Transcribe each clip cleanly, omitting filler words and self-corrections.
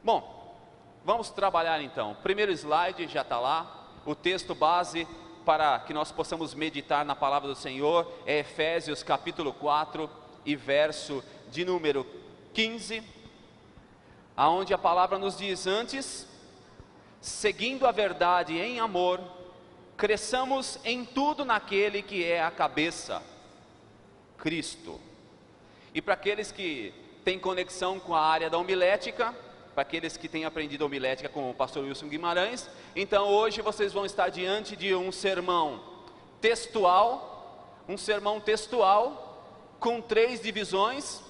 Bom, vamos trabalhar então. O primeiro slide já está lá. O texto base para que nós possamos meditar na palavra do Senhor é Efésios capítulo 4 e verso de número 15, aonde a palavra nos diz: antes, seguindo a verdade em amor, cresçamos em tudo naquele que é a cabeça, Cristo. E para aqueles que têm conexão com a área da homilética, para aqueles que têm aprendido homilética com o pastor Wilson Guimarães, então hoje vocês vão estar diante de um sermão textual com 3 divisões.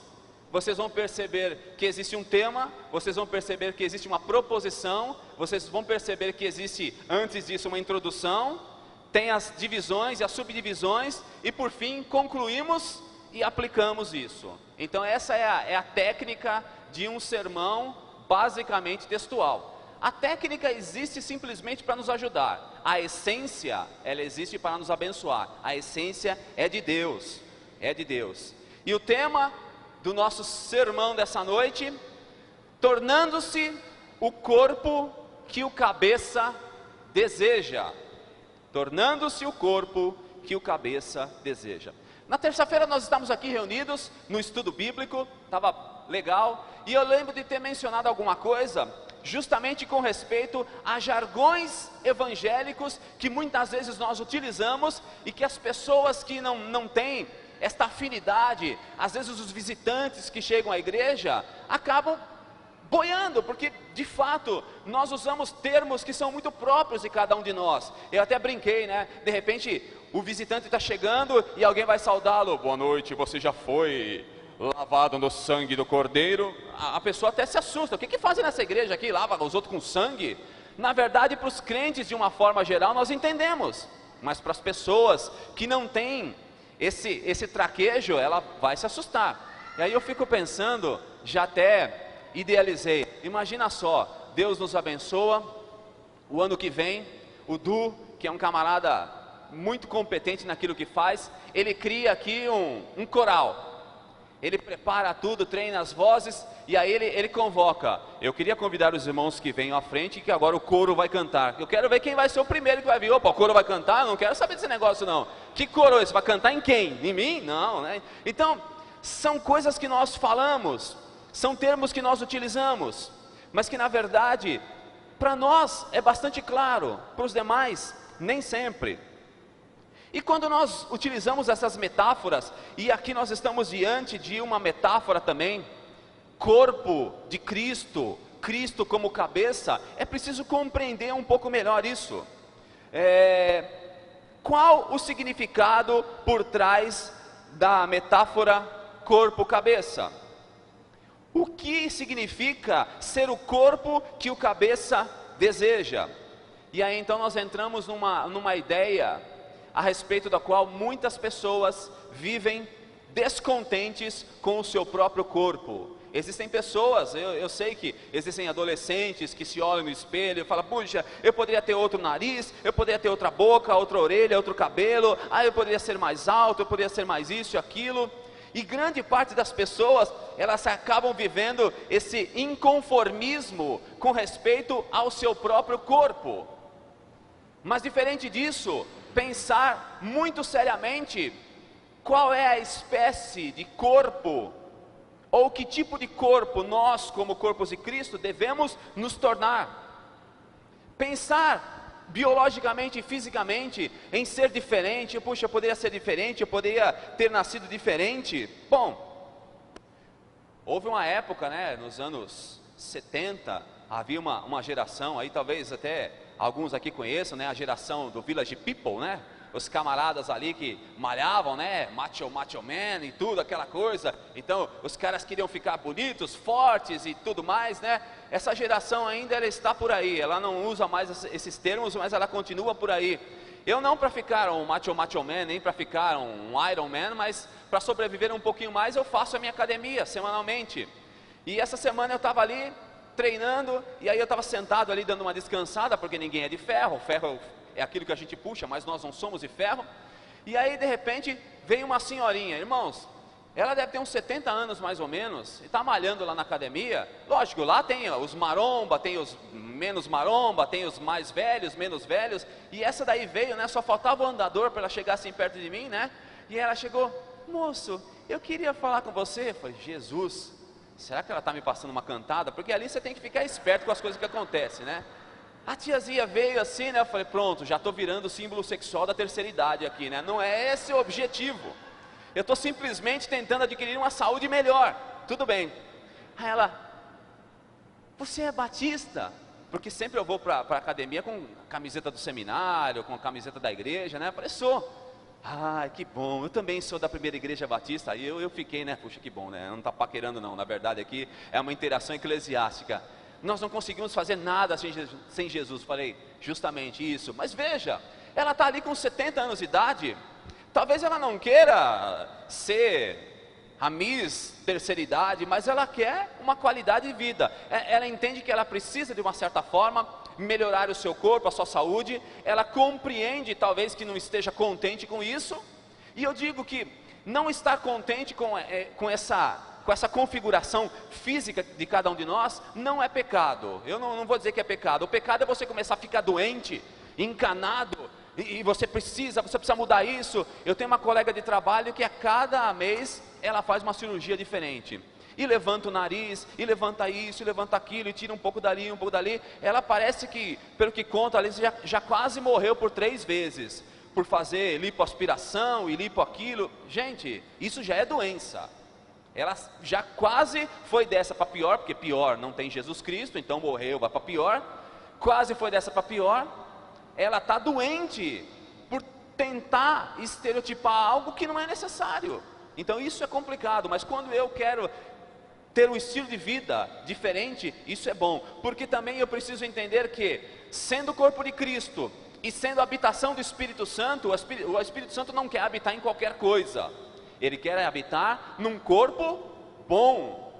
Vocês vão perceber que existe um tema, vocês vão perceber que existe uma proposição, vocês vão perceber que existe antes disso uma introdução, tem as divisões e as subdivisões, e por fim concluímos e aplicamos isso. Então essa é a técnica de um sermão basicamente textual. A técnica existe simplesmente para nos ajudar. A essência, ela existe para nos abençoar. A essência é de Deus, E o tema do nosso sermão dessa noite: tornando-se o corpo que o cabeça deseja. Tornando-se o corpo que o cabeça deseja. Na terça-feira nós estamos aqui reunidos no estudo bíblico, estava legal, e eu lembro de ter mencionado alguma coisa justamente com respeito a jargões evangélicos que muitas vezes nós utilizamos e que as pessoas que não têm esta afinidade, às vezes os visitantes que chegam à igreja, acabam boiando, porque de fato nós usamos termos que são muito próprios de cada um de nós. Eu até brinquei, né? De repente o visitante está chegando e alguém vai saudá-lo: boa noite, você já foi lavado no sangue do Cordeiro? A pessoa até se assusta: o que fazem nessa igreja aqui? Lava os outros com sangue? Na verdade, para os crentes de uma forma geral nós entendemos, mas para as pessoas que não têm esse traquejo, ela vai se assustar. E aí eu fico pensando, já até idealizei, imagina só, Deus nos abençoa, o ano que vem, o Du, que é um camarada muito competente naquilo que faz, ele cria aqui um coral. Ele prepara tudo, treina as vozes, e aí ele convoca: eu queria convidar os irmãos que venham à frente, que agora o coro vai cantar. Eu quero ver quem vai ser o primeiro que vai vir. Opa, o coro vai cantar? Eu não quero saber desse negócio não. Que coro é esse? Vai cantar em quem? Em mim? Não, né? Então, são coisas que nós falamos, são termos que nós utilizamos, mas que na verdade, para nós é bastante claro, para os demais, nem sempre. E quando nós utilizamos essas metáforas, e aqui nós estamos diante de uma metáfora também, corpo de Cristo, Cristo como cabeça, é preciso compreender um pouco melhor isso. Qual o significado por trás da metáfora corpo-cabeça? O que significa ser o corpo que o cabeça deseja? E aí então nós entramos numa ideia a respeito da qual muitas pessoas vivem descontentes com o seu próprio corpo. Existem pessoas, eu sei que existem adolescentes que se olham no espelho e falam: puxa, eu poderia ter outro nariz, eu poderia ter outra boca, outra orelha, outro cabelo, eu poderia ser mais alto, eu poderia ser mais isso e aquilo. E grande parte das pessoas, elas acabam vivendo esse inconformismo com respeito ao seu próprio corpo. Mas diferente disso, pensar muito seriamente qual é a espécie de corpo, ou que tipo de corpo nós, como corpos de Cristo, devemos nos tornar. Pensar biologicamente e fisicamente em ser diferente: puxa, eu poderia ser diferente, eu poderia ter nascido diferente. Bom, houve uma época, né, nos anos 70, havia uma geração, aí talvez até alguns aqui conheçam, né, a geração do Village People, né? Os camaradas ali que malhavam, né, macho man e tudo, aquela coisa. Então, os caras queriam ficar bonitos, fortes e tudo mais, né? Essa geração ainda ela está por aí, ela não usa mais esses termos, mas ela continua por aí. Eu não para ficar um macho man, nem para ficar um Iron Man, mas para sobreviver um pouquinho mais, eu faço a minha academia semanalmente. E essa semana eu estava ali treinando, e aí eu estava sentado ali dando uma descansada, porque ninguém é de ferro, ferro é aquilo que a gente puxa, mas nós não somos de ferro. E aí de repente veio uma senhorinha. Irmãos, Ela deve ter uns 70 anos mais ou menos, e está malhando lá na academia. Lógico, lá tem os maromba, tem os menos maromba, tem os mais velhos, menos velhos. E essa daí veio, né? Só faltava o andador para ela chegar assim perto de mim, né? E ela chegou: moço, eu queria falar com você. Eu falei: Jesus, será que ela está me passando uma cantada? Porque ali você tem que ficar esperto com as coisas que acontecem, né? A tiazinha veio assim, né? Eu falei: pronto, já estou virando o símbolo sexual da terceira idade aqui, né? Não é esse o objetivo. Eu estou simplesmente tentando adquirir uma saúde melhor. Tudo bem. Aí ela: você é batista? Porque sempre eu vou para a academia com a camiseta do seminário, com a camiseta da igreja, né? Eu falei: sou. Ah, que bom, eu também sou da primeira igreja batista. Aí eu fiquei, né? Puxa, que bom, né? Não está paquerando não, na verdade aqui é uma interação eclesiástica. Nós não conseguimos fazer nada sem Jesus. Falei: justamente isso. Mas veja, ela está ali com 70 anos de idade. Talvez ela não queira ser a Miss terceira idade, mas ela quer uma qualidade de vida. Ela entende que ela precisa de uma certa forma melhorar o seu corpo, a sua saúde. Ela compreende talvez que não esteja contente com isso. E eu digo que não estar contente com essa configuração física de cada um de nós não é pecado. Eu não vou dizer que é pecado. O pecado é você começar a ficar doente, encanado, e você precisa mudar isso. Eu tenho uma colega de trabalho que a cada mês ela faz uma cirurgia diferente, e levanta o nariz, e levanta isso, e levanta aquilo, e tira um pouco dali, um pouco dali. Ela parece que, pelo que conta, ela já quase morreu por 3 vezes, por fazer lipoaspiração e lipo aquilo. Gente, isso já é doença. Ela já quase foi dessa para pior, porque pior não tem Jesus Cristo, então morreu, vai para pior. Quase foi dessa para pior. Ela está doente por tentar estereotipar algo que não é necessário. Então isso é complicado, mas quando eu quero ter um estilo de vida diferente, isso é bom, porque também eu preciso entender que, sendo o corpo de Cristo e sendo a habitação do Espírito Santo, o Espírito Santo não quer habitar em qualquer coisa. Ele quer habitar num corpo bom.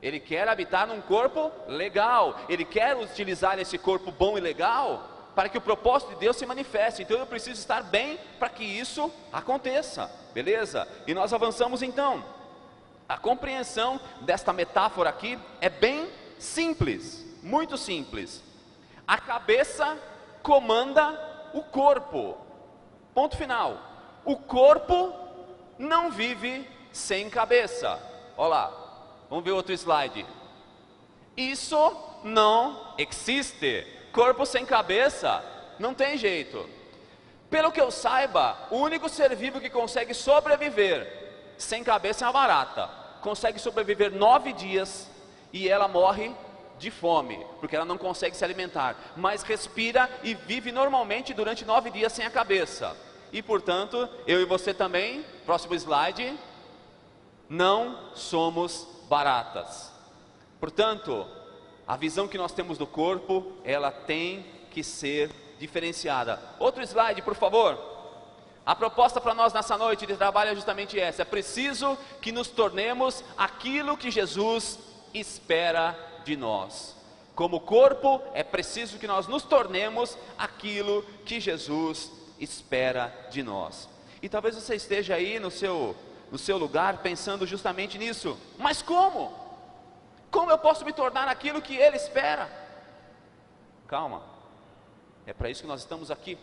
Ele quer habitar num corpo legal. Ele quer utilizar esse corpo bom e legal para que o propósito de Deus se manifeste. Então eu preciso estar bem para que isso aconteça, beleza? E nós avançamos então. A compreensão desta metáfora aqui é bem simples, muito simples. A cabeça comanda o corpo, ponto final. O corpo não vive sem cabeça. Olha lá, vamos ver outro slide. Isso não existe. Corpo sem cabeça, não tem jeito. Pelo que eu saiba, o único ser vivo que consegue sobreviver sem cabeça é a barata. Consegue sobreviver 9 dias e ela morre de fome, porque ela não consegue se alimentar, mas respira e vive normalmente durante 9 dias sem a cabeça. E portanto, eu e você também, próximo slide, não somos baratas. Portanto, a visão que nós temos do corpo, ela tem que ser diferenciada. Outro slide, por favor. A proposta para nós nessa noite de trabalho é justamente essa. É preciso que nos tornemos aquilo que Jesus espera de nós. Como corpo, é preciso que nós nos tornemos aquilo que Jesus espera de nós. E talvez você esteja aí no seu lugar pensando justamente nisso. Mas como? Como eu posso me tornar aquilo que Ele espera? Calma, é para isso que nós estamos aqui.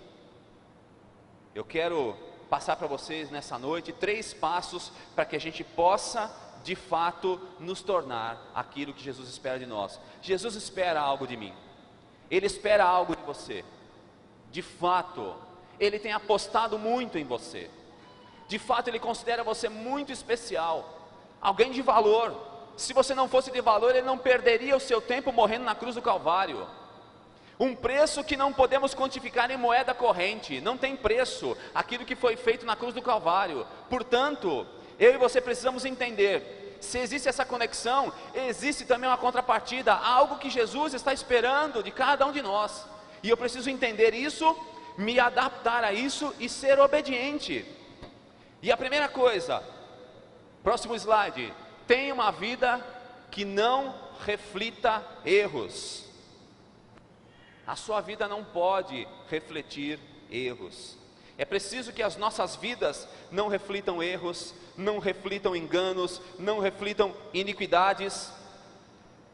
Eu quero passar para vocês nessa noite 3 passos para que a gente possa, de fato, nos tornar aquilo que Jesus espera de nós. Jesus espera algo de mim, Ele espera algo de você. De fato, Ele tem apostado muito em você. De fato, Ele considera você muito especial, alguém de valor. Se você não fosse de valor, Ele não perderia o seu tempo morrendo na cruz do Calvário. Um preço que não podemos quantificar em moeda corrente. Não tem preço aquilo que foi feito na cruz do Calvário. Portanto, eu e você precisamos entender, se existe essa conexão, existe também uma contrapartida, algo que Jesus está esperando de cada um de nós. E eu preciso entender isso, me adaptar a isso e ser obediente. E a primeira coisa, próximo slide, tenha uma vida que não reflita erros. A sua vida não pode refletir erros. É preciso que as nossas vidas não reflitam erros, não reflitam enganos, não reflitam iniquidades.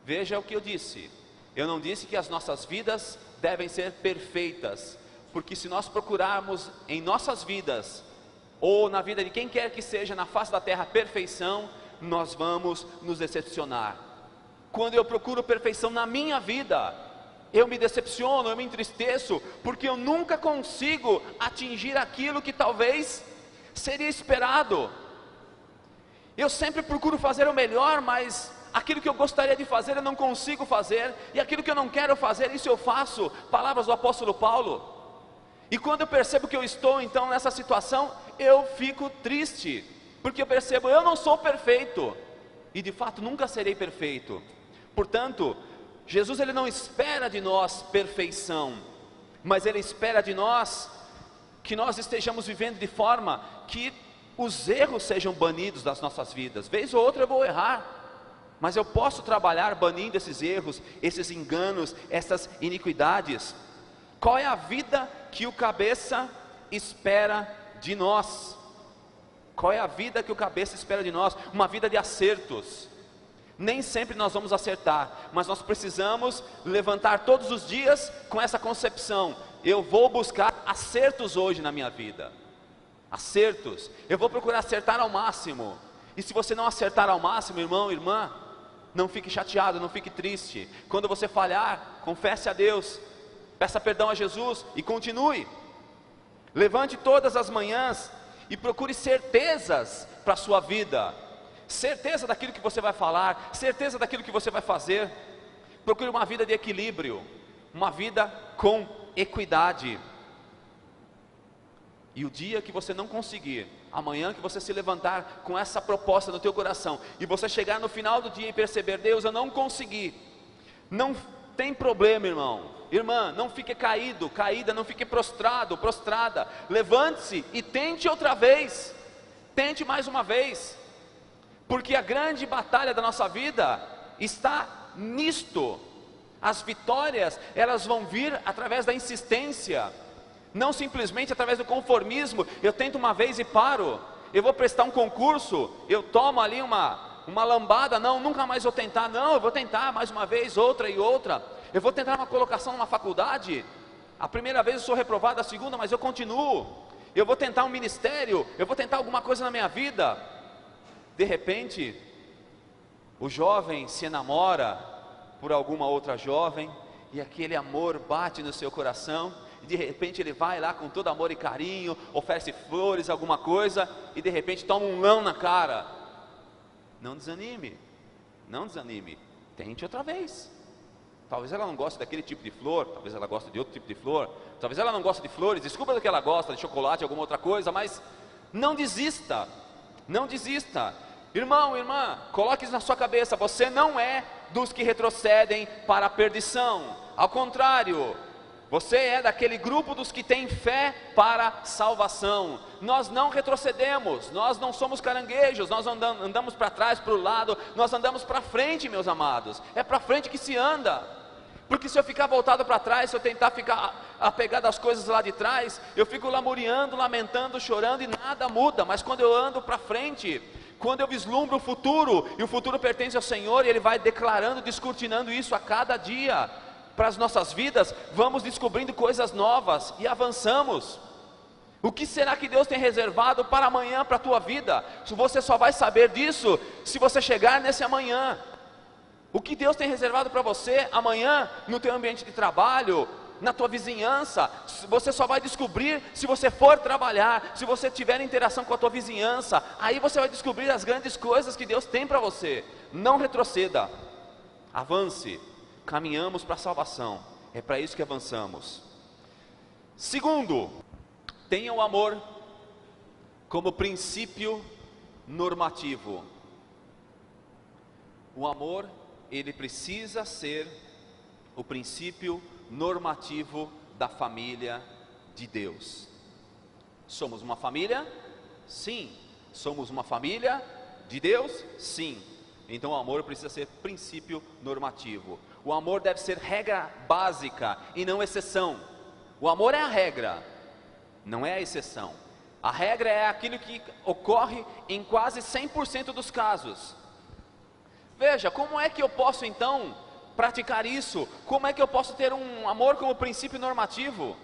Veja o que eu disse. Eu não disse que as nossas vidas devem ser perfeitas, porque se nós procurarmos em nossas vidas, ou na vida de quem quer que seja na face da terra, perfeição, nós vamos nos decepcionar. Quando eu procuro perfeição na minha vida, eu me decepciono, eu me entristeço, porque eu nunca consigo atingir aquilo que talvez seria esperado. Eu sempre procuro fazer o melhor, mas aquilo que eu gostaria de fazer eu não consigo fazer, e aquilo que eu não quero fazer, isso eu faço. Palavras do apóstolo Paulo. E quando eu percebo que eu estou então nessa situação, eu fico triste, porque eu percebo, eu não sou perfeito, e de fato nunca serei perfeito. Portanto, Jesus ele não espera de nós perfeição, mas ele espera de nós que nós estejamos vivendo de forma que os erros sejam banidos das nossas vidas. Vez ou outra eu vou errar, mas eu posso trabalhar banindo esses erros, esses enganos, essas iniquidades. Qual é a vida que o cabeça espera de nós? Qual é a vida que o cabeça espera de nós? Uma vida de acertos. Nem sempre nós vamos acertar, mas nós precisamos levantar todos os dias com essa concepção: eu vou buscar acertos hoje na minha vida. Acertos, eu vou procurar acertar ao máximo. E se você não acertar ao máximo, irmão, irmã, não fique chateado, não fique triste. Quando você falhar, confesse a Deus, peça perdão a Jesus e continue. Levante todas as manhãs e procure certezas para a sua vida. Certeza daquilo que você vai falar, certeza daquilo que você vai fazer. Procure uma vida de equilíbrio, uma vida com equidade. E o dia que você não conseguir, amanhã que você se levantar com essa proposta no teu coração, e você chegar no final do dia e perceber: Deus, eu não consegui. Não tem problema, irmão, irmã, não fique caído, caída, não fique prostrado, prostrada. Levante-se e tente outra vez, tente mais uma vez, porque a grande batalha da nossa vida está nisto. As vitórias, elas vão vir através da insistência, não simplesmente através do conformismo. Eu tento uma vez e paro. Eu vou prestar um concurso, eu tomo ali uma lambada, não, nunca mais vou tentar. Não, eu vou tentar mais uma vez, outra e outra. Eu vou tentar uma colocação numa faculdade, a primeira vez eu sou reprovado, a segunda, mas eu continuo. Eu vou tentar um ministério, eu vou tentar alguma coisa na minha vida. De repente, o jovem se enamora por alguma outra jovem, e aquele amor bate no seu coração, e de repente ele vai lá com todo amor e carinho, oferece flores, alguma coisa, e de repente toma um não na cara. Não desanime, não desanime, tente outra vez. Talvez ela não goste daquele tipo de flor, talvez ela goste de outro tipo de flor, talvez ela não goste de flores, desculpa do que ela gosta, de chocolate, alguma outra coisa, mas não desista, não desista. Irmão, irmã, coloque isso na sua cabeça: você não é dos que retrocedem para a perdição, ao contrário, você é daquele grupo dos que têm fé para salvação. Nós não retrocedemos, nós não somos caranguejos, nós andamos para trás, para o lado, nós andamos para frente, meus amados. É para frente que se anda, porque se eu ficar voltado para trás, se eu tentar ficar apegado às coisas lá de trás, eu fico lamuriando, lamentando, chorando e nada muda. Mas quando eu ando para frente, quando eu vislumbro o futuro, e o futuro pertence ao Senhor, e Ele vai declarando, descortinando isso a cada dia para as nossas vidas, vamos descobrindo coisas novas e avançamos. O que será que Deus tem reservado para amanhã, para a tua vida? Você só vai saber disso se você chegar nesse amanhã. O que Deus tem reservado para você amanhã, no teu ambiente de trabalho, na tua vizinhança, você só vai descobrir se você for trabalhar, se você tiver interação com a tua vizinhança. Aí você vai descobrir as grandes coisas que Deus tem para você. Não retroceda, avance. Caminhamos para a salvação, é para isso que avançamos. Segundo, tenha o amor como princípio normativo. O amor, ele precisa ser o princípio normativo da família de Deus. Somos uma família? Sim. Somos uma família de Deus? Sim. Então o amor precisa ser princípio normativo. O amor deve ser regra básica e não exceção. O amor é a regra, não é a exceção. A regra é aquilo que ocorre em quase 100% dos casos. Veja, como é que eu posso então praticar isso? Como é que eu posso ter um amor como princípio normativo?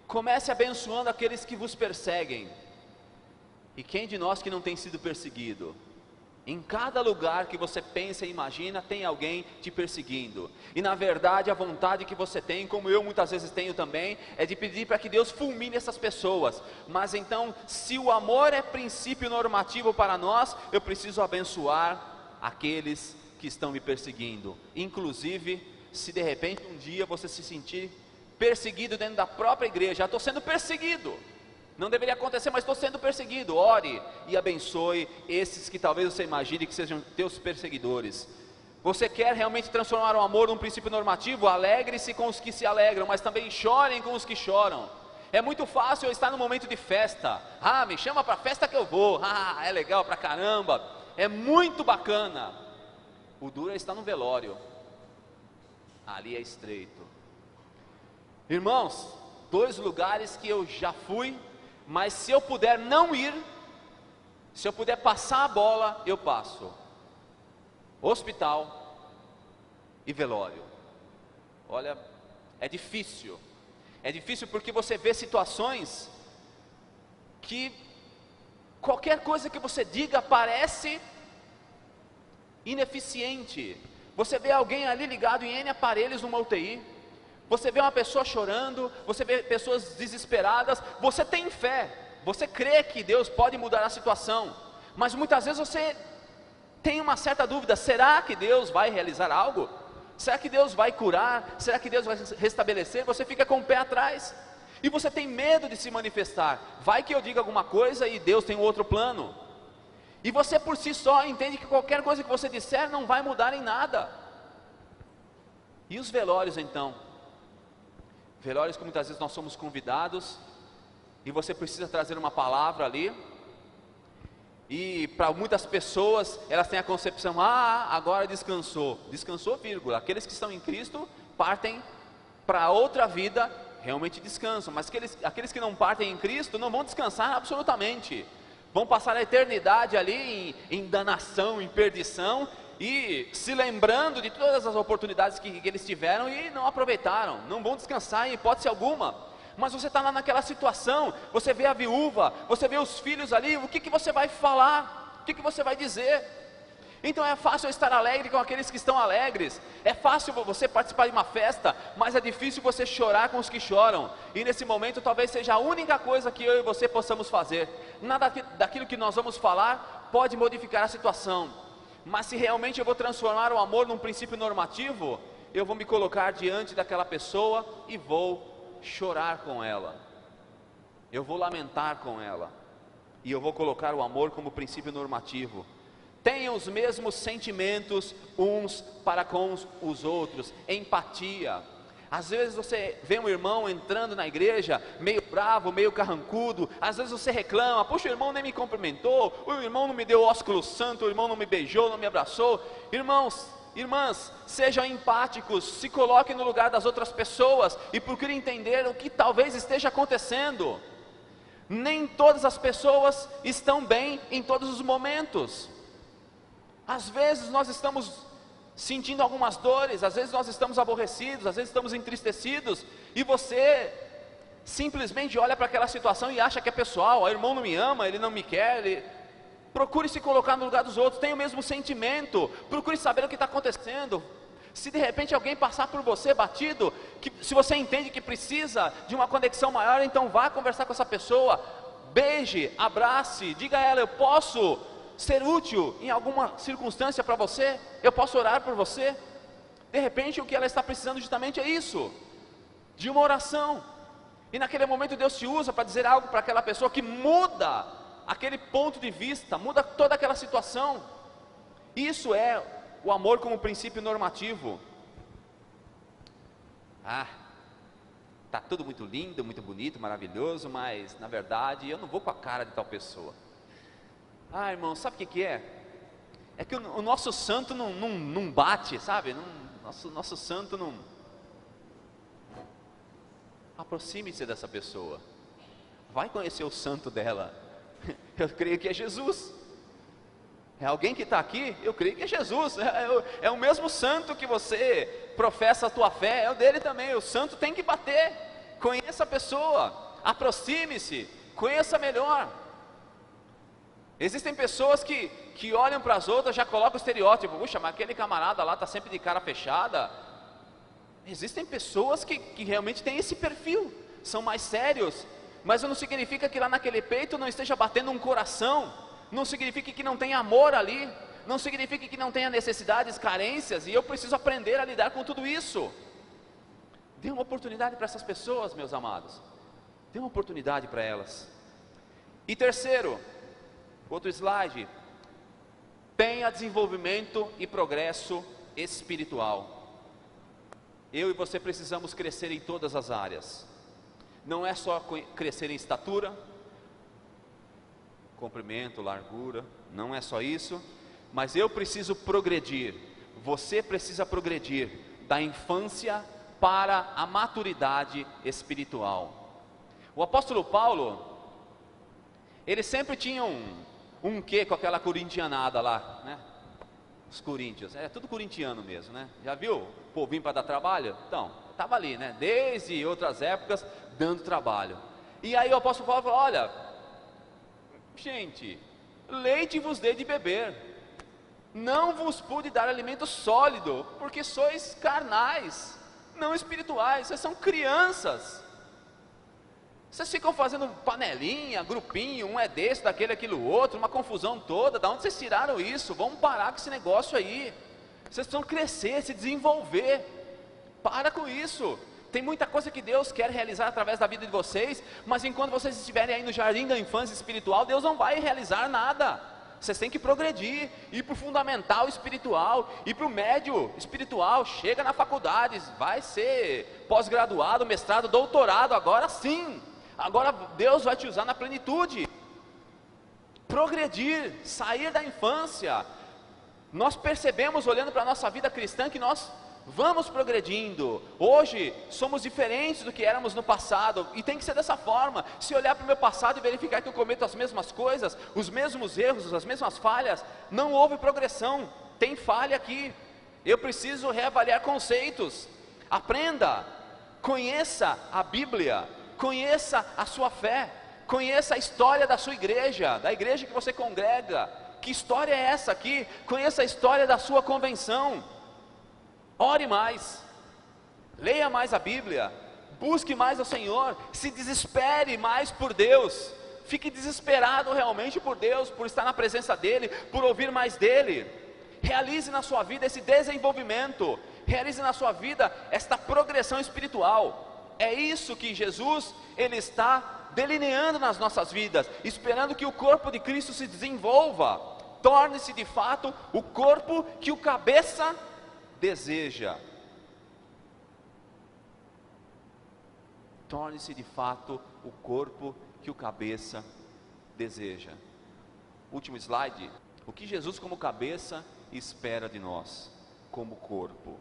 Comece abençoando aqueles que vos perseguem. E quem de nós que não tem sido perseguido? Em cada lugar que você pensa e imagina, tem alguém te perseguindo. E na verdade a vontade que você tem, como eu muitas vezes tenho também, é de pedir para que Deus fulmine essas pessoas. Mas então, se o amor é princípio normativo para nós, eu preciso abençoar aqueles que estão me perseguindo. Inclusive, se de repente um dia você se sentir perseguido dentro da própria igreja, estou sendo perseguido. Não deveria acontecer, mas estou sendo perseguido. Ore e abençoe esses que talvez você imagine que sejam teus perseguidores. Você quer realmente transformar o amor num princípio normativo? Alegre-se com os que se alegram, mas também chorem com os que choram. É muito fácil eu estar no momento de festa. Me chama para a festa que eu vou. É legal pra caramba. É muito bacana. O duro é estar no velório. Ali é estreito. Irmãos, 2 lugares que eu já fui, mas se eu puder não ir, se eu puder passar a bola, eu passo. Hospital e velório. Olha, é difícil. É difícil porque você vê situações que qualquer coisa que você diga parece ineficiente. Você vê alguém ali ligado em N aparelhos numa UTI. Você vê uma pessoa chorando, você vê pessoas desesperadas, você tem fé, você crê que Deus pode mudar a situação, mas muitas vezes você tem uma certa dúvida: será que Deus vai realizar algo? Será que Deus vai curar? Será que Deus vai restabelecer? Você fica com o pé atrás, e você tem medo de se manifestar. Vai que eu diga alguma coisa e Deus tem outro plano, e você por si só entende que qualquer coisa que você disser não vai mudar em nada. E os velórios então? Velórios que muitas vezes nós somos convidados e você precisa trazer uma palavra ali, e para muitas pessoas elas têm a concepção: agora descansou, vírgula. Aqueles que estão em Cristo partem para outra vida, realmente descansam, mas aqueles que não partem em Cristo não vão descansar absolutamente, vão passar a eternidade ali em danação, em perdição, e se lembrando de todas as oportunidades que eles tiveram e não aproveitaram, não vão descansar em hipótese alguma. Mas você está lá naquela situação, você vê a viúva, você vê os filhos ali, o que você vai falar? O que você vai dizer? Então é fácil estar alegre com aqueles que estão alegres, é fácil você participar de uma festa, mas é difícil você chorar com os que choram. E nesse momento talvez seja a única coisa que eu e você possamos fazer. Nada daquilo que nós vamos falar pode modificar a situação. Mas se realmente eu vou transformar o amor num princípio normativo, eu vou me colocar diante daquela pessoa e vou chorar com ela, eu vou lamentar com ela, e eu vou colocar o amor como princípio normativo. Tenham os mesmos sentimentos uns para com os outros, empatia. Às vezes você vê um irmão entrando na igreja meio bravo, meio carrancudo. Às vezes você reclama: poxa, o irmão nem me cumprimentou, o irmão não me deu o ósculo santo, o irmão não me beijou, não me abraçou. Irmãos, irmãs, sejam empáticos, se coloquem no lugar das outras pessoas e procurem entender o que talvez esteja acontecendo. Nem todas as pessoas estão bem em todos os momentos. Às vezes nós estamos sentindo algumas dores, às vezes nós estamos aborrecidos, às vezes estamos entristecidos, e você simplesmente olha para aquela situação e acha que é pessoal: o irmão não me ama, ele não me quer. Procure se colocar no lugar dos outros, tenha o mesmo sentimento, procure saber o que está acontecendo. Se de repente alguém passar por você batido, se você entende que precisa de uma conexão maior, então vá conversar com essa pessoa, beije, abrace, diga a ela: eu posso ser útil em alguma circunstância para você, eu posso orar por você. De repente o que ela está precisando justamente é isso, de uma oração, e naquele momento Deus te usa para dizer algo para aquela pessoa que muda aquele ponto de vista, muda toda aquela situação. Isso é o amor como princípio normativo. Tá tudo muito lindo, muito bonito, maravilhoso, mas na verdade eu não vou com a cara de tal pessoa. Irmão, sabe o que é? É que o nosso santo não bate, sabe? Nosso santo não... Aproxime-se dessa pessoa, vai conhecer o santo dela. Eu creio que é Jesus. É alguém que está aqui? Eu creio que é Jesus. É o mesmo santo que você professa a tua fé, é o dele também. O santo tem que bater. Conheça a pessoa, aproxime-se, conheça melhor. Existem pessoas que olham para as outras, já colocam o estereótipo. Puxa, mas aquele camarada lá está sempre de cara fechada. Existem pessoas que realmente têm esse perfil, são mais sérios. Mas não significa que lá naquele peito não esteja batendo um coração. Não significa que não tenha amor ali. Não significa que não tenha necessidades, carências. E eu preciso aprender a lidar com tudo isso. Dê uma oportunidade para essas pessoas, meus amados. Dê uma oportunidade para elas. E terceiro, outro slide. Tenha desenvolvimento e progresso espiritual. Eu e você precisamos crescer em todas as áreas. Não é só crescer em estatura, comprimento, largura, não é só isso, mas eu preciso progredir, você precisa progredir da infância para a maturidade espiritual. O apóstolo Paulo, ele sempre tinha um quê com aquela corintianada lá, né? Os coríntios, é tudo corintiano mesmo, né? Já viu o povinho para dar trabalho? Então, estava ali, né? Desde outras épocas, dando trabalho. E aí o apóstolo Paulo falou: olha, gente, leite vos dei de beber, não vos pude dar alimento sólido, porque sois carnais, não espirituais, vocês são crianças. Vocês ficam fazendo panelinha, grupinho, um é desse, daquele, aquilo outro, uma confusão toda. Da onde vocês tiraram isso? Vamos parar com esse negócio aí. Vocês precisam crescer, se desenvolver. Para com isso. Tem muita coisa que Deus quer realizar através da vida de vocês, mas enquanto vocês estiverem aí no jardim da infância espiritual, Deus não vai realizar nada. Vocês têm que progredir, ir para o fundamental espiritual, ir para o médio espiritual, chega na faculdade, vai ser pós-graduado, mestrado, doutorado, agora sim. Agora Deus vai te usar na plenitude. Progredir, sair da infância. Nós percebemos, olhando para a nossa vida cristã, que nós vamos progredindo. Hoje somos diferentes do que éramos no passado, e tem que ser dessa forma. Se olhar para o meu passado e verificar que eu cometo as mesmas coisas, os mesmos erros, as mesmas falhas, não houve progressão, tem falha aqui. Eu preciso reavaliar conceitos. Aprenda, conheça a Bíblia, conheça a sua fé, conheça a história da sua igreja, da igreja que você congrega. Que história é essa aqui? Conheça a história da sua convenção. Ore mais, leia mais a Bíblia, busque mais ao Senhor, se desespere mais por Deus, fique desesperado realmente por Deus, por estar na presença dEle, por ouvir mais dEle. Realize na sua vida esse desenvolvimento, realize na sua vida esta progressão espiritual. É isso que Jesus, Ele está delineando nas nossas vidas, esperando que o corpo de Cristo se desenvolva, torne-se de fato o corpo que o cabeça deseja. Torne-se de fato o corpo que o cabeça deseja. Último slide. O que Jesus como cabeça espera de nós, como corpo?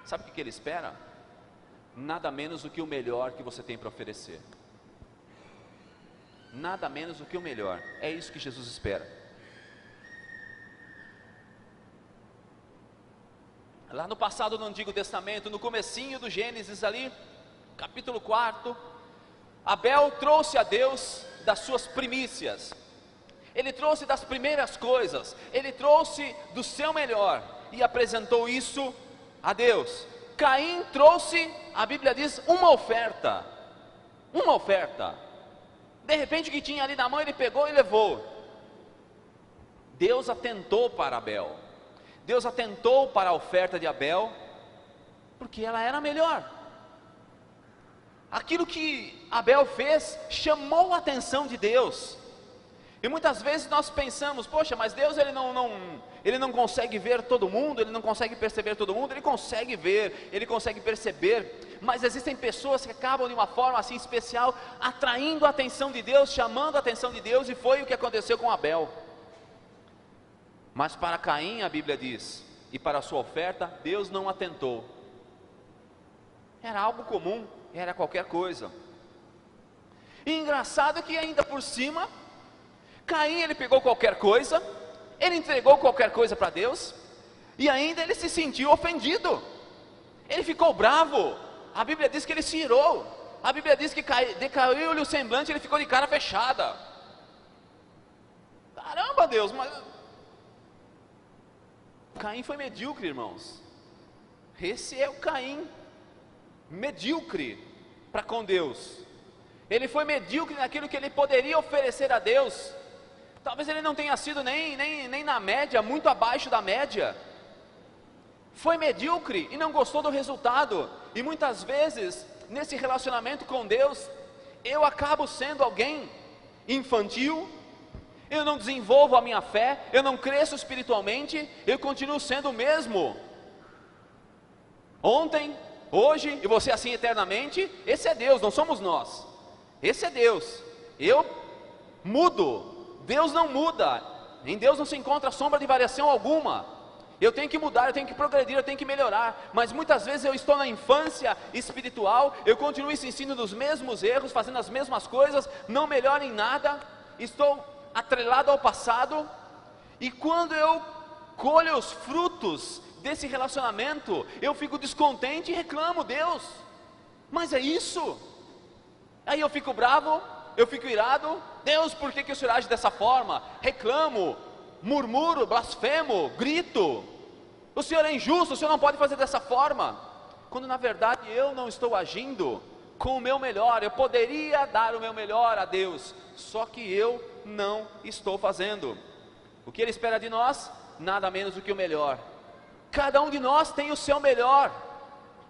Sabe o que Ele espera? Nada menos do que o melhor que você tem para oferecer. Nada menos do que o melhor. É isso que Jesus espera. Lá no passado, no Antigo Testamento, no comecinho do Gênesis ali, capítulo 4, Abel trouxe a Deus das suas primícias. Ele trouxe das primeiras coisas, ele trouxe do seu melhor e apresentou isso a Deus. Caim trouxe, a Bíblia diz, uma oferta. Uma oferta. De repente o que tinha ali na mão ele pegou e levou. Deus atentou para Abel. Deus atentou para a oferta de Abel, porque ela era melhor. Aquilo que Abel fez chamou a atenção de Deus. E muitas vezes nós pensamos: poxa, mas Deus ele não consegue ver todo mundo, Ele não consegue perceber todo mundo. Ele consegue ver, Ele consegue perceber, mas existem pessoas que acabam de uma forma assim especial, atraindo a atenção de Deus, chamando a atenção de Deus, e foi o que aconteceu com Abel. Mas para Caim, a Bíblia diz, e para a sua oferta, Deus não atentou. Era algo comum, era qualquer coisa. E engraçado que ainda por cima, Caim, ele pegou qualquer coisa, ele entregou qualquer coisa para Deus, e ainda ele se sentiu ofendido, ele ficou bravo. A Bíblia diz que ele se irou, a Bíblia diz que decaiu-lhe o semblante, ele ficou de cara fechada. Caramba, Deus, mas Caim foi medíocre, irmãos. Esse é o Caim, medíocre para com Deus. Ele foi medíocre naquilo que ele poderia oferecer a Deus. Talvez ele não tenha sido nem na média, muito abaixo da média. Foi medíocre e não gostou do resultado. E muitas vezes, nesse relacionamento com Deus, eu acabo sendo alguém infantil, eu não desenvolvo a minha fé, eu não cresço espiritualmente, eu continuo sendo o mesmo. Ontem, hoje, e você assim eternamente. Esse é Deus, não somos nós. Esse é Deus. Eu mudo, Deus não muda. Em Deus não se encontra sombra de variação alguma. Eu tenho que mudar, eu tenho que progredir, eu tenho que melhorar. Mas muitas vezes eu estou na infância espiritual, eu continuo insistindo nos mesmos erros, fazendo as mesmas coisas, não melhoro em nada, estou atrelado ao passado. E quando eu colho os frutos desse relacionamento, eu fico descontente e reclamo: Deus, mas é isso? Aí eu fico bravo, eu fico irado: Deus, por que o Senhor age dessa forma? Reclamo, murmuro, blasfemo, grito: o Senhor é injusto, o Senhor não pode fazer dessa forma. Quando na verdade eu não estou agindo com o meu melhor. Eu poderia dar o meu melhor a Deus, só que eu não estou fazendo. O que Ele espera de nós? Nada menos do que o melhor. Cada um de nós tem o seu melhor.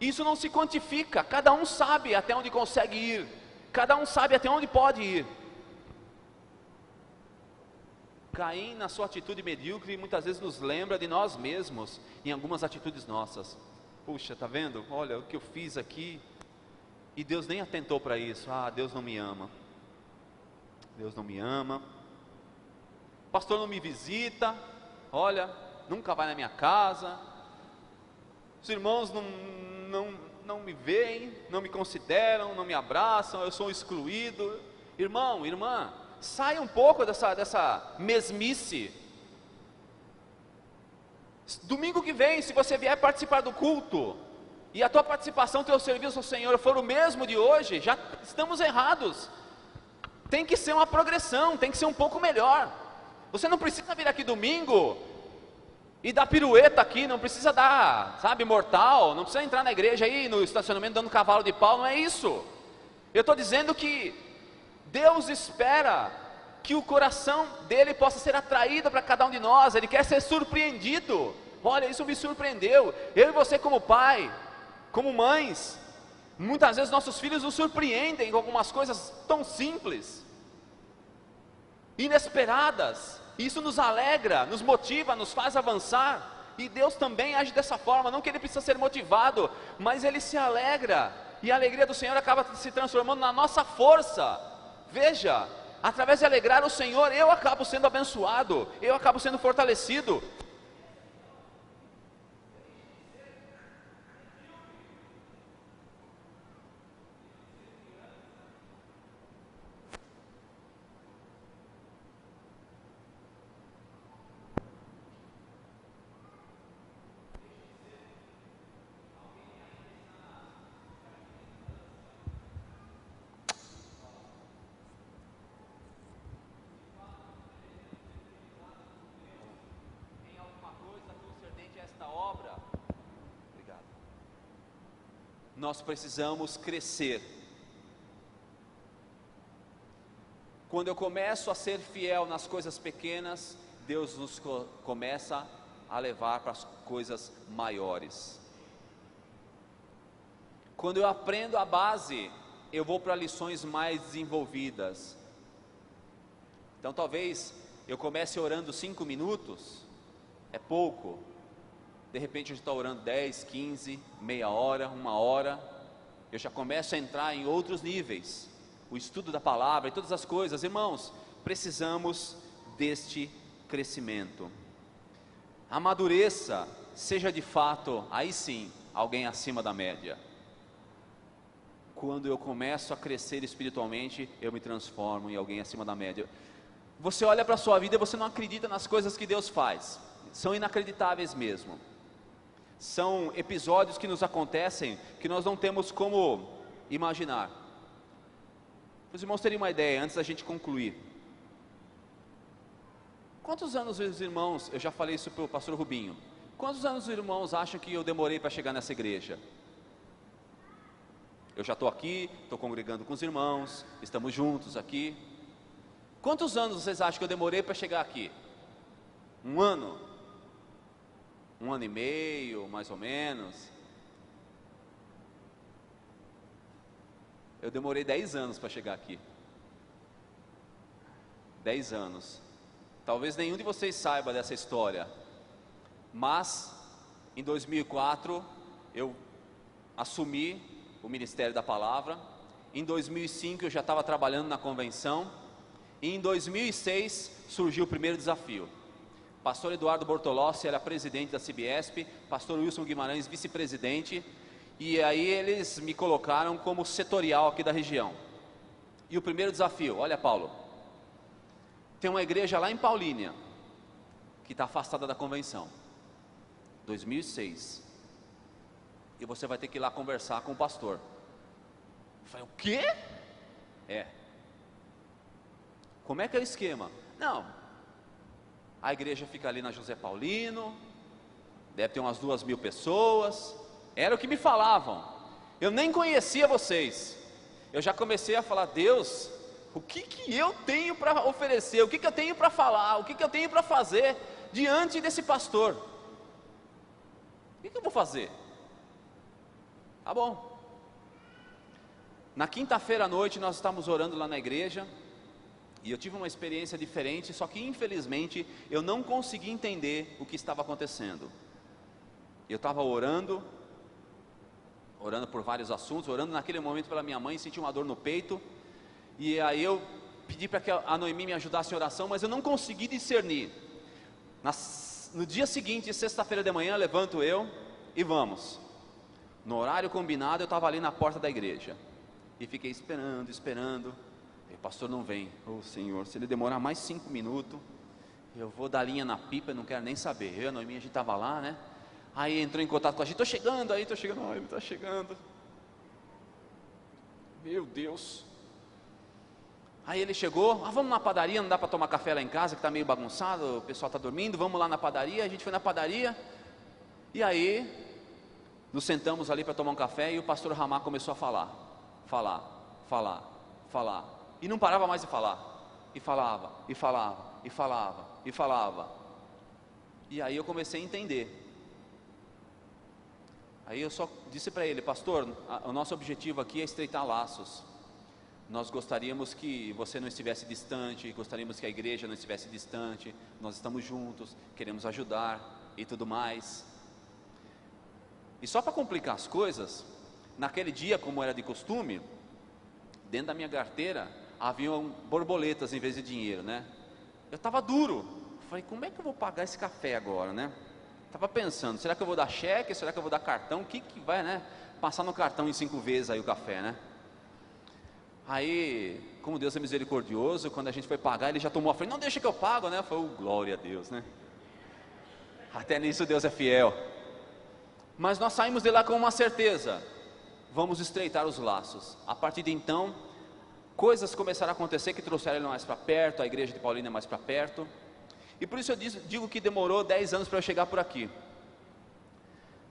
Isso não se quantifica. Cada um sabe até onde consegue ir. Cada um sabe até onde pode ir. Caim, na sua atitude medíocre, muitas vezes nos lembra de nós mesmos em algumas atitudes nossas. Puxa, tá vendo? Olha o que eu fiz aqui, e Deus nem atentou para isso. Ah, Deus não me ama. Deus não me ama. O pastor não me visita. Olha, nunca vai na minha casa. Os irmãos não me veem, não me consideram, não me abraçam, eu sou excluído. Irmão, irmã, saia um pouco dessa mesmice. Domingo que vem, se você vier participar do culto, e a tua participação, teu serviço ao Senhor for o mesmo de hoje, já estamos errados. Tem que ser uma progressão, tem que ser um pouco melhor. Você não precisa vir aqui domingo e dar pirueta aqui, não precisa dar, sabe, mortal, não precisa entrar na igreja aí no estacionamento dando cavalo de pau, não é isso. Eu estou dizendo que Deus espera que o coração dele possa ser atraído para cada um de nós. Ele quer ser surpreendido. Olha, isso me surpreendeu. Eu e você como pai, como mães, muitas vezes nossos filhos nos surpreendem com algumas coisas tão simples, inesperadas. Isso nos alegra, nos motiva, nos faz avançar. E Deus também age dessa forma. Não que Ele precisa ser motivado, mas Ele se alegra. E a alegria do Senhor acaba se transformando na nossa força. Veja, através de alegrar o Senhor, eu acabo sendo abençoado, eu acabo sendo fortalecido. Nós precisamos crescer. Quando eu começo a ser fiel nas coisas pequenas, Deus nos começa a levar para as coisas maiores. Quando eu aprendo a base, eu vou para lições mais desenvolvidas. Então talvez eu comece orando 5 minutos, é pouco. De repente eu estou orando 10, 15, meia hora, 1 hora. Eu já começo a entrar em outros níveis. O estudo da palavra e todas as coisas. Irmãos, precisamos deste crescimento. Amadureça, seja de fato, aí sim, alguém acima da média. quando eu começo a crescer espiritualmente, eu me transformo em alguém acima da média. Você olha para a sua vida e você não acredita nas coisas que Deus faz, são inacreditáveis mesmo. São episódios que nos acontecem que nós não temos como imaginar. Os irmãos terem uma ideia, antes da gente concluir. Quantos anos os irmãos, eu já falei isso para o pastor Rubinho, quantos anos os irmãos acham que eu demorei para chegar nessa igreja? Eu já estou aqui, estou congregando com os irmãos, estamos juntos aqui. Quantos anos vocês acham que eu demorei para chegar aqui? Um ano? Um ano e meio, mais ou menos? Eu demorei 10 anos para chegar aqui. 10 anos. Talvez nenhum de vocês saiba dessa história, mas em 2004 eu assumi o Ministério da Palavra. Em 2005 eu já estava trabalhando na convenção, e em 2006 surgiu o primeiro desafio. Pastor Eduardo Bortolossi era presidente da CBSP, pastor Wilson Guimarães vice-presidente, e aí eles me colocaram como setorial aqui da região. E o primeiro desafio, olha Paulo, tem uma igreja lá em Paulínia, que está afastada da convenção, 2006, e você vai ter que ir lá conversar com o pastor. Eu falei, o quê? Como é que é o esquema? Não, a igreja fica ali na José Paulino, deve ter umas 2.000 pessoas, era o que me falavam. Eu nem conhecia vocês, eu já comecei a falar, Deus, o que eu tenho para oferecer, o que eu tenho para falar, o que eu tenho para fazer diante desse pastor? O que eu vou fazer? Tá bom. Na quinta-feira à noite nós estávamos orando lá na igreja, e eu tive uma experiência diferente, só que infelizmente eu não consegui entender o que estava acontecendo. Eu estava orando por vários assuntos, orando naquele momento pela minha mãe, senti uma dor no peito, e aí eu pedi para que a Noemi me ajudasse em oração, mas eu não consegui discernir. No dia seguinte, sexta-feira de manhã, levanto eu e vamos. No horário combinado eu estava ali na porta da igreja, e fiquei esperando, e o pastor não vem. Senhor, se ele demorar mais 5 minutos, eu vou dar linha na pipa, não quero nem saber. Eu e a Noemi, a gente estava lá, né? Aí entrou em contato com a gente, estou chegando, ele está chegando. Meu Deus. Aí ele chegou, vamos na padaria, não dá para tomar café lá em casa, que está meio bagunçado, o pessoal está dormindo, vamos lá na padaria. A gente foi na padaria, e aí nos sentamos ali para tomar um café, e o pastor Ramá começou a falar, e não parava mais de falar, e falava. E aí eu comecei a entender. Aí eu só disse para ele, pastor, o nosso objetivo aqui é estreitar laços. Nós gostaríamos que você não estivesse distante, gostaríamos que a igreja não estivesse distante, nós estamos juntos, queremos ajudar e tudo mais. E só para complicar as coisas, naquele dia, como era de costume, dentro da minha carteira haviam borboletas em vez de dinheiro, né? Eu estava duro, falei, como é que eu vou pagar esse café agora, né? Estava pensando, será que eu vou dar cheque, será que eu vou dar cartão, o que vai, né? Passar no cartão em 5 vezes aí o café, né? Aí, como Deus é misericordioso, quando a gente foi pagar, ele já tomou a frente, não, deixa que eu pago, né? Eu falei, glória a Deus, né? Até nisso Deus é fiel. Mas nós saímos de lá com uma certeza, vamos estreitar os laços. A partir de então, coisas começaram a acontecer que trouxeram ele mais para perto, a igreja de Paulínia mais para perto. E por isso eu digo que demorou 10 anos para eu chegar por aqui.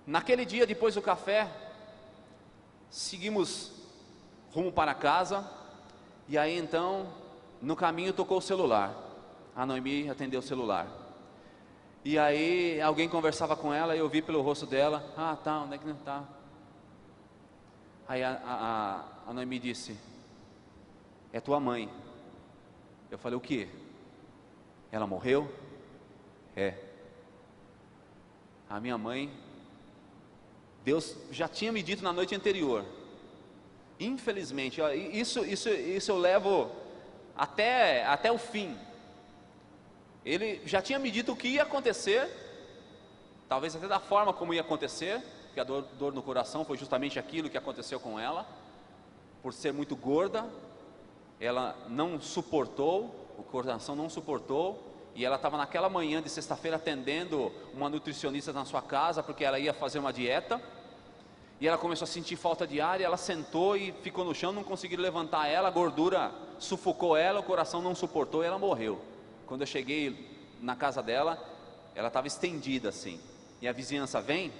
Naquele dia, depois do café, seguimos rumo para casa, e aí então, no caminho tocou o celular. A Noemi atendeu o celular. E aí alguém conversava com ela, e eu vi pelo rosto dela, tá, onde é que não está? Aí a Noemi disse, é tua mãe. Eu falei, o quê? Ela morreu? A minha mãe, Deus já tinha me dito na noite anterior. Infelizmente, isso eu levo até o fim. Ele já tinha me dito o que ia acontecer, talvez até da forma como ia acontecer, porque a dor no coração foi justamente aquilo que aconteceu com ela. por ser muito gorda, ela não suportou, o coração não suportou, e ela estava naquela manhã de sexta-feira atendendo uma nutricionista na sua casa, porque ela ia fazer uma dieta, e ela começou a sentir falta de ar, e ela sentou e ficou no chão, não conseguiram levantar ela, a gordura sufocou ela, o coração não suportou e ela morreu. Quando eu cheguei na casa dela, ela estava estendida assim, e a vizinhança vem,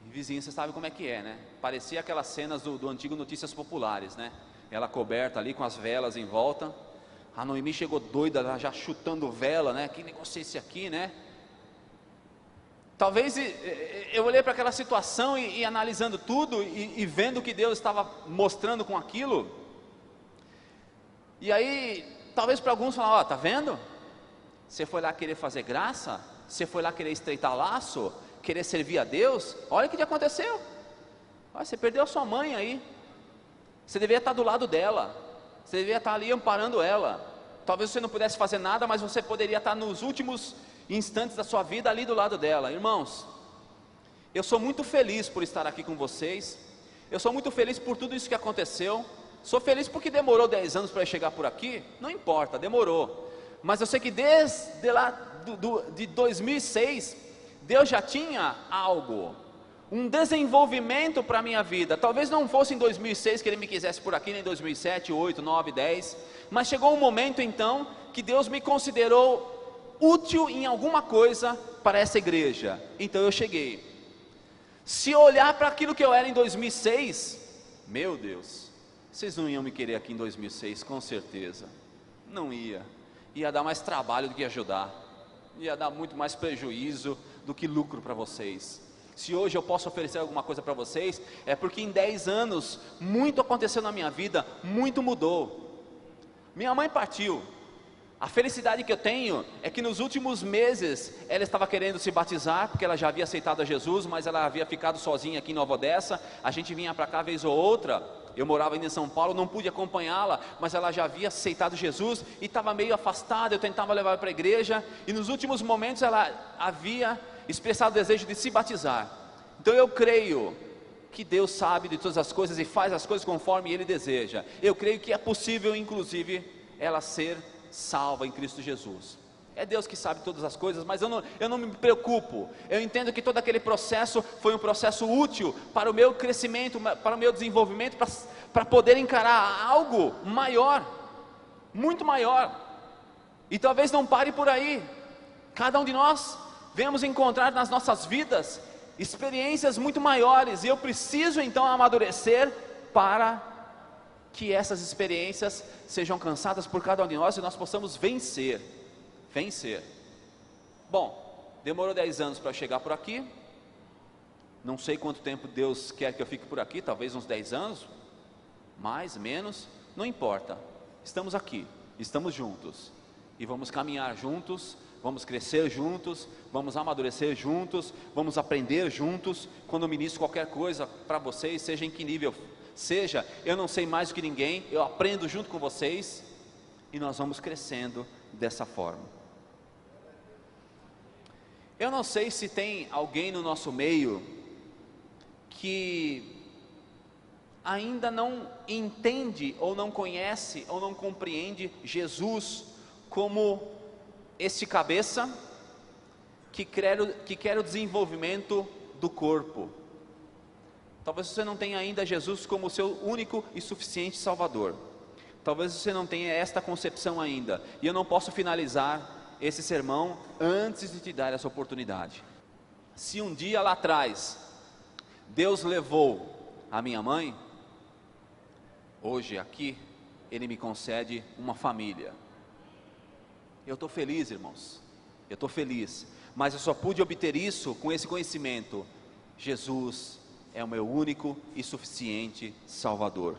e vizinhança sabe como é que é, né? Parecia aquelas cenas do antigo Notícias Populares, né? Ela coberta ali com as velas em volta. A Noemi chegou doida, ela já chutando vela, né? Que negócio é esse aqui, né? Talvez eu olhei para aquela situação e analisando tudo e vendo o que Deus estava mostrando com aquilo. E aí, talvez para alguns falar, ó, tá vendo? Você foi lá querer fazer graça? Você foi lá querer estreitar laço? Querer servir a Deus? Olha o que aconteceu. Olha, você perdeu a sua mãe aí. Você deveria estar do lado dela. Você deveria estar ali amparando ela. Talvez você não pudesse fazer nada, mas você poderia estar nos últimos instantes da sua vida ali do lado dela. Irmãos, eu sou muito feliz por estar aqui com vocês. Eu sou muito feliz por tudo isso que aconteceu. Sou feliz porque demorou 10 anos para eu chegar por aqui. Não importa, demorou. Mas eu sei que desde lá de 2006, Deus já tinha algo, um desenvolvimento para a minha vida. Talvez não fosse em 2006 que Ele me quisesse por aqui, nem em 2007, 8, 9, 10. Mas chegou um momento então que Deus me considerou útil em alguma coisa para essa igreja. Então eu cheguei. Se eu olhar para aquilo que eu era em 2006, meu Deus, vocês não iam me querer aqui em 2006, com certeza. Não ia. Ia dar mais trabalho do que ajudar. Ia dar muito mais prejuízo do que lucro para vocês. Se hoje eu posso oferecer alguma coisa para vocês, é porque em 10 anos, muito aconteceu na minha vida, muito mudou. Minha mãe partiu. A felicidade que eu tenho é que nos últimos meses, ela estava querendo se batizar, porque ela já havia aceitado a Jesus, mas ela havia ficado sozinha aqui em Nova Odessa. A gente vinha para cá vez ou outra, eu morava ainda em São Paulo, não pude acompanhá-la, mas ela já havia aceitado Jesus, e estava meio afastada, eu tentava levar para a igreja, e nos últimos momentos ela havia expressado o desejo de se batizar. Então eu creio que Deus sabe de todas as coisas e faz as coisas conforme Ele deseja. Eu creio que é possível, inclusive, ela ser salva em Cristo Jesus. É Deus que sabe todas as coisas, mas eu não me preocupo. Eu entendo que todo aquele processo foi um processo útil para o meu crescimento, para o meu desenvolvimento, para poder encarar algo maior, muito maior. E talvez não pare por aí. Cada um de nós vamos encontrar nas nossas vidas experiências muito maiores, e eu preciso então amadurecer para que essas experiências sejam alcançadas por cada um de nós e nós possamos vencer. Bom, demorou 10 anos para chegar por aqui. Não sei quanto tempo Deus quer que eu fique por aqui, talvez uns 10 anos, mais, menos, não importa. Estamos aqui, estamos juntos, e vamos caminhar juntos, vamos crescer juntos, vamos amadurecer juntos, vamos aprender juntos. Quando eu ministro qualquer coisa para vocês, seja em que nível seja, eu não sei mais do que ninguém, eu aprendo junto com vocês, e nós vamos crescendo dessa forma. Eu não sei se tem alguém no nosso meio que ainda não entende, ou não conhece, ou não compreende Jesus como esse cabeça que quer o desenvolvimento do corpo. Talvez você não tenha ainda Jesus como seu único e suficiente Salvador. Talvez você não tenha esta concepção ainda, e eu não posso finalizar esse sermão antes de te dar essa oportunidade. Se um dia lá atrás Deus levou a minha mãe, hoje aqui Ele me concede uma família. Eu estou feliz, irmãos, eu estou feliz, mas eu só pude obter isso com esse conhecimento: Jesus é o meu único e suficiente Salvador.